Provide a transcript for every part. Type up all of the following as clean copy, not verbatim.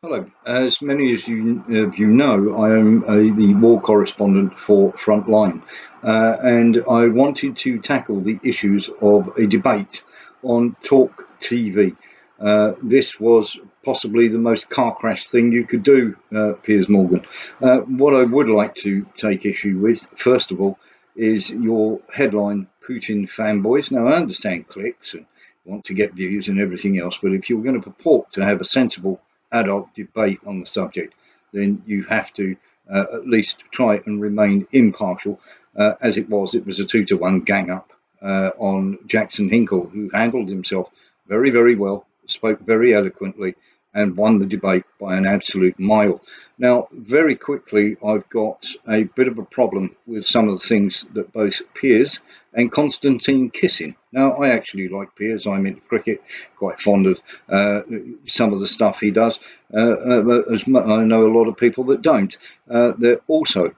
Hello. As many of you know, I am the war correspondent for Frontline, and I wanted to tackle the issues of a debate on Talk TV. This was possibly the most car crash thing you could do, Piers Morgan. What I would like to take issue with, first of all, is your headline, Putin fanboys. Now, I understand clicks and want to get views and everything else, but if you're going to purport to have a sensible adult debate on the subject, then you have to at least try and remain impartial. As it was a 2-to-1 gang up on Jackson Hinkle, who handled himself very, very well, spoke very eloquently, and won the debate by an absolute mile. Now, very quickly, I've got a bit of a problem with some of the things that both Piers and Konstantin Kisin. Now, I actually like Piers. I'm into cricket, quite fond of some of the stuff he does. As I know a lot of people that don't. They're also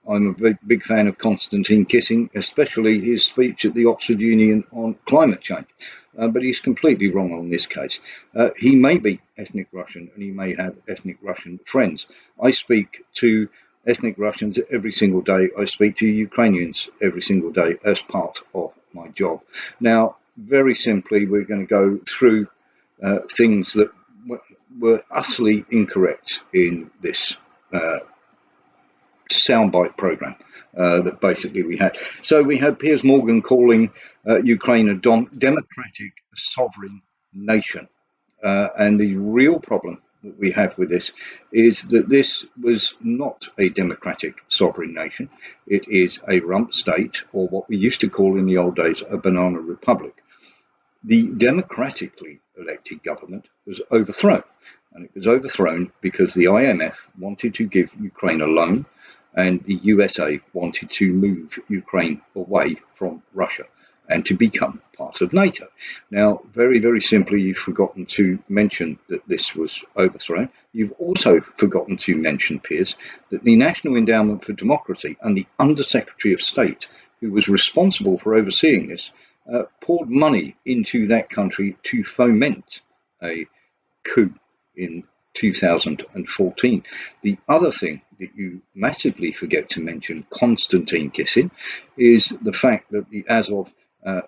I'm a big fan of Konstantin Kisin, especially his speech at the Oxford Union on climate change. But he's completely wrong on this case. He may be ethnic Russian and he may have ethnic Russian friends. I speak to ethnic Russians every single day. I speak to Ukrainians every single day as part of my job. Now, very simply, we're going to go through things that were utterly incorrect in this soundbite program that basically we had. So we had Piers Morgan calling Ukraine a democratic sovereign nation. And the real problem that we have with this is that this was not a democratic sovereign nation. It is a rump state, or what we used to call in the old days a banana republic. The democratically elected government was overthrown. And it was overthrown because the IMF wanted to give Ukraine a loan and the USA wanted to move Ukraine away from Russia and to become part of NATO. Now, very, very simply, you've forgotten to mention that this was overthrown. You've also forgotten to mention, Piers, that the National Endowment for Democracy and the Undersecretary of State, who was responsible for overseeing this, poured money into that country to foment a coup in 2014. The other thing that you massively forget to mention, Konstantin Kisin, is the fact that the Azov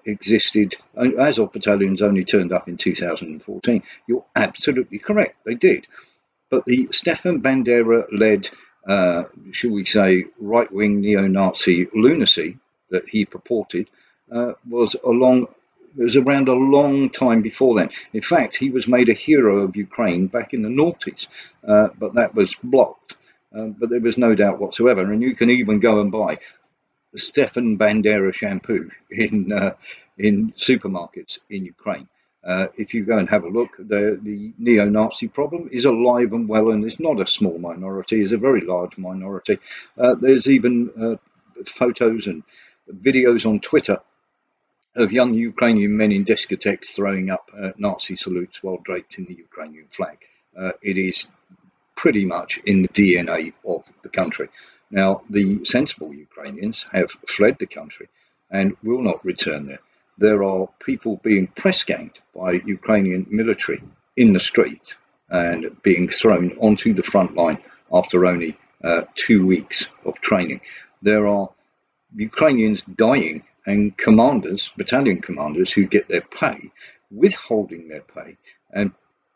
existed. Azov battalions only turned up in 2014. You're absolutely correct, they did. But the Stefan Bandera-led, shall we say, right-wing neo-Nazi lunacy that he purported was around a long time before then. In fact, he was made a hero of Ukraine back in the noughties, but that was blocked. But there was no doubt whatsoever, and you can even go and buy Stefan Bandera shampoo in supermarkets in Ukraine. If you go and have a look, the neo-Nazi problem is alive and well, and it's not a small minority, it's a very large minority. There's even photos and videos on Twitter of young Ukrainian men in discotheques throwing up Nazi salutes while draped in the Ukrainian flag. It is pretty much in the DNA of the country. Now, the sensible Ukrainians have fled the country and will not return there. There are people being press ganged by Ukrainian military in the street and being thrown onto the front line after only 2 weeks of training. There are Ukrainians dying and commanders, battalion commanders, who get their pay, withholding their pay and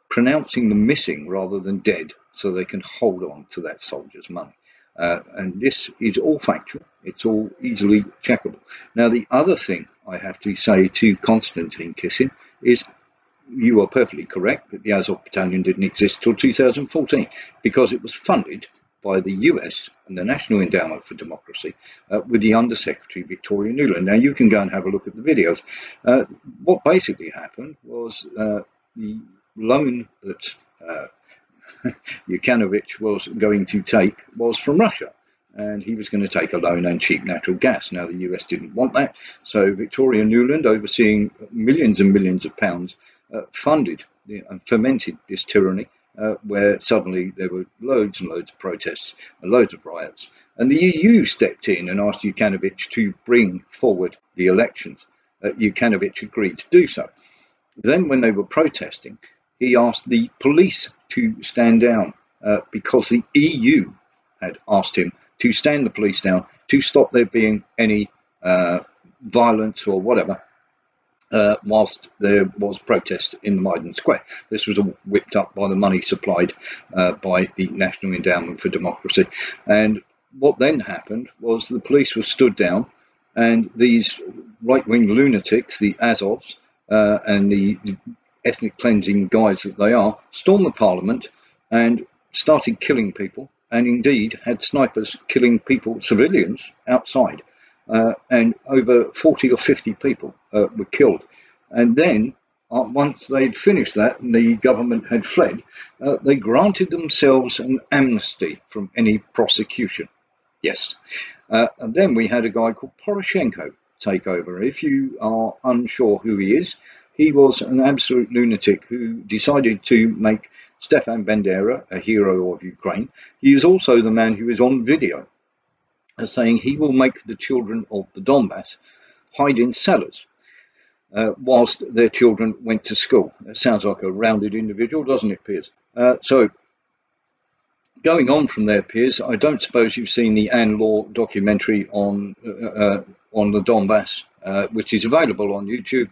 pronouncing them missing rather than dead so they can hold on to that soldier's money. And this is all factual. It's all easily checkable. Now, the other thing I have to say to Konstantin Kisin is you are perfectly correct that the Azov Battalion didn't exist till 2014 because it was funded by the US and the National Endowment for Democracy with the Undersecretary Victoria Nuland. Now, you can go and have a look at the videos. What basically happened was the loan that Yukhanovich was going to take was from Russia, and he was going to take a loan and cheap natural gas. Now, the US didn't want that, so Victoria Nuland, overseeing millions and millions of pounds, funded and fomented this tyranny, where suddenly there were loads and loads of protests and loads of riots. And the EU stepped in and asked Yukhanovich to bring forward the elections. Yukhanovich agreed to do so. Then, when they were protesting, he asked the police to stand down because the EU had asked him to stand the police down, to stop there being any violence or whatever, whilst there was protest in the Maidan Square. This was all whipped up by the money supplied by the National Endowment for Democracy. And what then happened was the police were stood down, and these right-wing lunatics, the Azovs, and the ethnic cleansing guys that they are, stormed the parliament and started killing people, and indeed had snipers killing people, civilians, outside. And over 40 or 50 people were killed. And then, once they'd finished that and the government had fled, they granted themselves an amnesty from any prosecution. Yes. And then we had a guy called Poroshenko take over. If you are unsure who he is, he was an absolute lunatic who decided to make Stefan Bandera a hero of Ukraine. He is also the man who is on video as saying he will make the children of the Donbass hide in cellars whilst their children went to school. That sounds like a rounded individual, doesn't it, Piers? So going on from there, Piers, I don't suppose you've seen the Anne Law documentary on the Donbass, which is available on YouTube.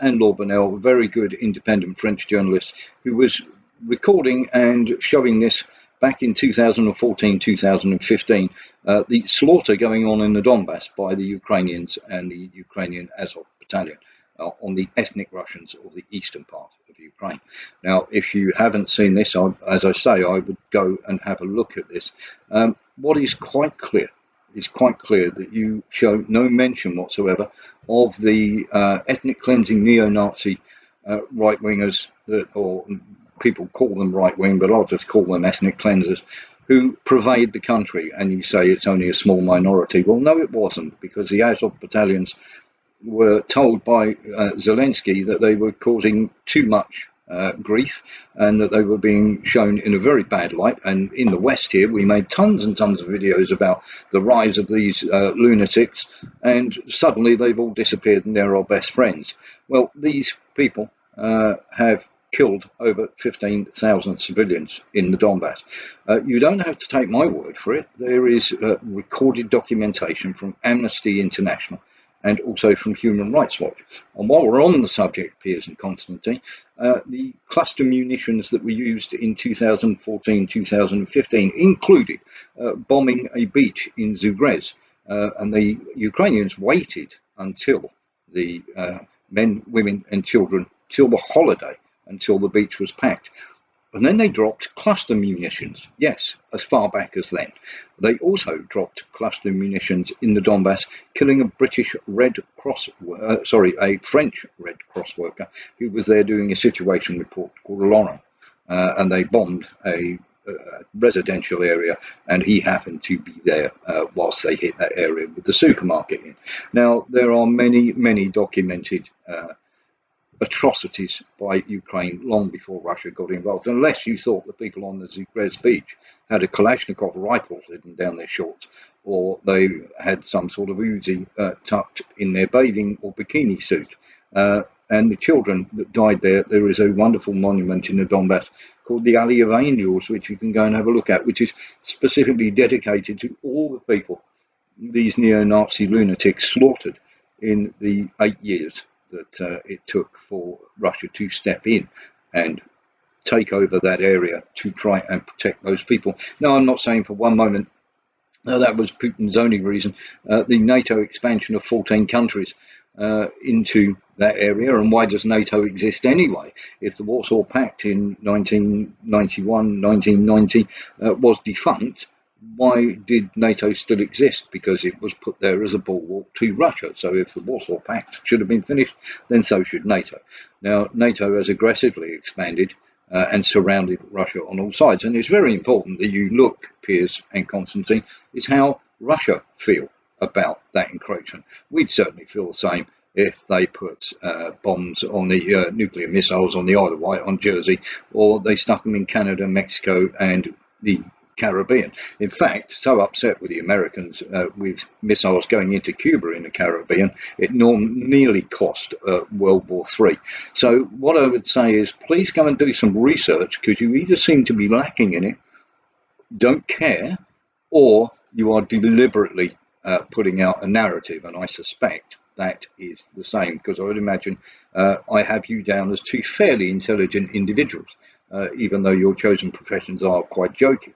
Anne Law Bonnell, a very good independent French journalist, who was recording and showing this back in 2014, 2015, the slaughter going on in the Donbass by the Ukrainians and the Ukrainian Azov battalion on the ethnic Russians of the eastern part of Ukraine. Now, if you haven't seen this, as I say, I would go and have a look at this. What is quite clear that you show no mention whatsoever of the ethnic cleansing neo-Nazi right-wingers, or people call them right-wing, but I'll just call them ethnic cleansers, who pervade the country. And you say it's only a small minority. Well, no, it wasn't, because the Azov battalions were told by Zelensky that they were causing too much grief, and that they were being shown in a very bad light. And in the West here, we made tons and tons of videos about the rise of these lunatics, and suddenly they've all disappeared and they're our best friends. Well, these people have killed over 15,000 civilians in the Donbass. You don't have to take my word for it. There is recorded documentation from Amnesty International and also from Human Rights Watch. And while we're on the subject, Piers and Konstantin, the cluster munitions that were used in 2014-2015 included bombing a beach in Zugrez. And the Ukrainians waited until the men, women and children, till the holiday, until the beach was packed. And then they dropped cluster munitions, yes, as far back as then. They also dropped cluster munitions in the Donbass, killing a French Red Cross worker who was there doing a situation report called Laurent. And they bombed a residential area, and he happened to be there whilst they hit that area with the supermarket in. Now, there are many, many documented atrocities by Ukraine long before Russia got involved, unless you thought the people on the Zugrez beach had a Kalashnikov rifle hidden down their shorts, or they had some sort of Uzi tucked in their bathing or bikini suit. And the children that died there is a wonderful monument in the Donbass called the Alley of Angels, which you can go and have a look at, which is specifically dedicated to all the people these neo-Nazi lunatics slaughtered in the 8 years that it took for Russia to step in and take over that area to try and protect those people. Now, I'm not saying for one moment that was Putin's only reason. The NATO expansion of 14 countries into that area, and why does NATO exist anyway? If the Warsaw Pact in 1991, 1990 was defunct, why did NATO still exist? Because it was put there as a bulwark to Russia. So if the Warsaw Pact should have been finished, then so should NATO. Now, NATO has aggressively expanded and surrounded Russia on all sides. And it's very important that you look, Piers and Konstantin, is how Russia feel about that encroachment. We'd certainly feel the same if they put bombs on the nuclear missiles on the Isle of Wight, on Jersey, or they stuck them in Canada, Mexico, and the Caribbean. In fact, so upset with the Americans with missiles going into Cuba in the Caribbean, it nearly cost World War III. So what I would say is, please go and do some research, because you either seem to be lacking in it, don't care, or you are deliberately putting out a narrative, and I suspect that is the same, because I would imagine I have you down as two fairly intelligent individuals, even though your chosen professions are quite jokey.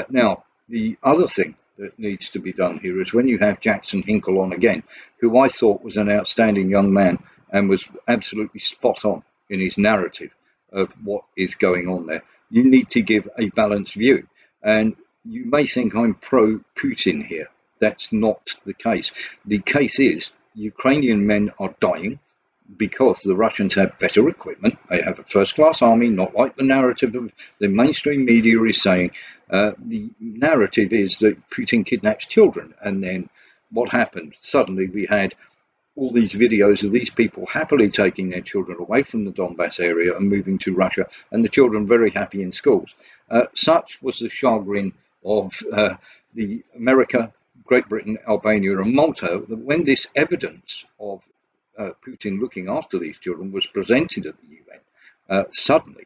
Now, the other thing that needs to be done here is, when you have Jackson Hinkle on again, who I thought was an outstanding young man and was absolutely spot on in his narrative of what is going on there, you need to give a balanced view. And you may think I'm pro-Putin here. That's not the case. The case is, Ukrainian men are dying because the Russians have better equipment. They have a first-class army, not like the narrative of the mainstream media is saying. The narrative is that Putin kidnaps children, and then what happened? Suddenly we had all these videos of these people happily taking their children away from the Donbass area and moving to Russia, and the children very happy in schools. Such was the chagrin of the America, Great Britain, Albania, and Malta, that when this evidence of Putin looking after these children was presented at the UN, suddenly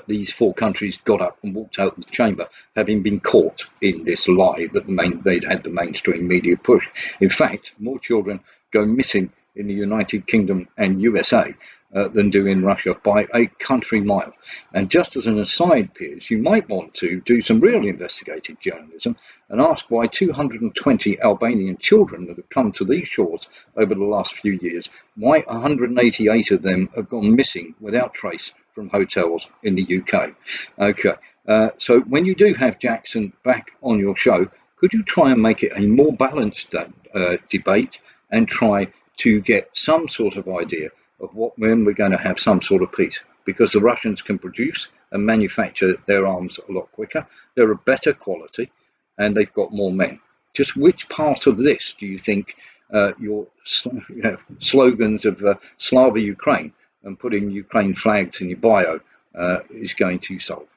these four countries got up and walked out of the chamber, having been caught in this lie that they'd had the mainstream media push. In fact, more children go missing in the United Kingdom and USA than do in Russia, by a country mile. And just as an aside, Piers, you might want to do some real investigative journalism and ask why 220 Albanian children that have come to these shores over the last few years, why 188 of them have gone missing without trace from hotels in the UK. Okay, so when you do have Jackson back on your show, could you try and make it a more balanced debate, and try to get some sort of idea of when we're going to have some sort of peace? Because the Russians can produce and manufacture their arms a lot quicker, they're of better quality, and they've got more men. Just which part of this do you think your slogans of Slava Ukraine and putting Ukraine flags in your bio is going to solve?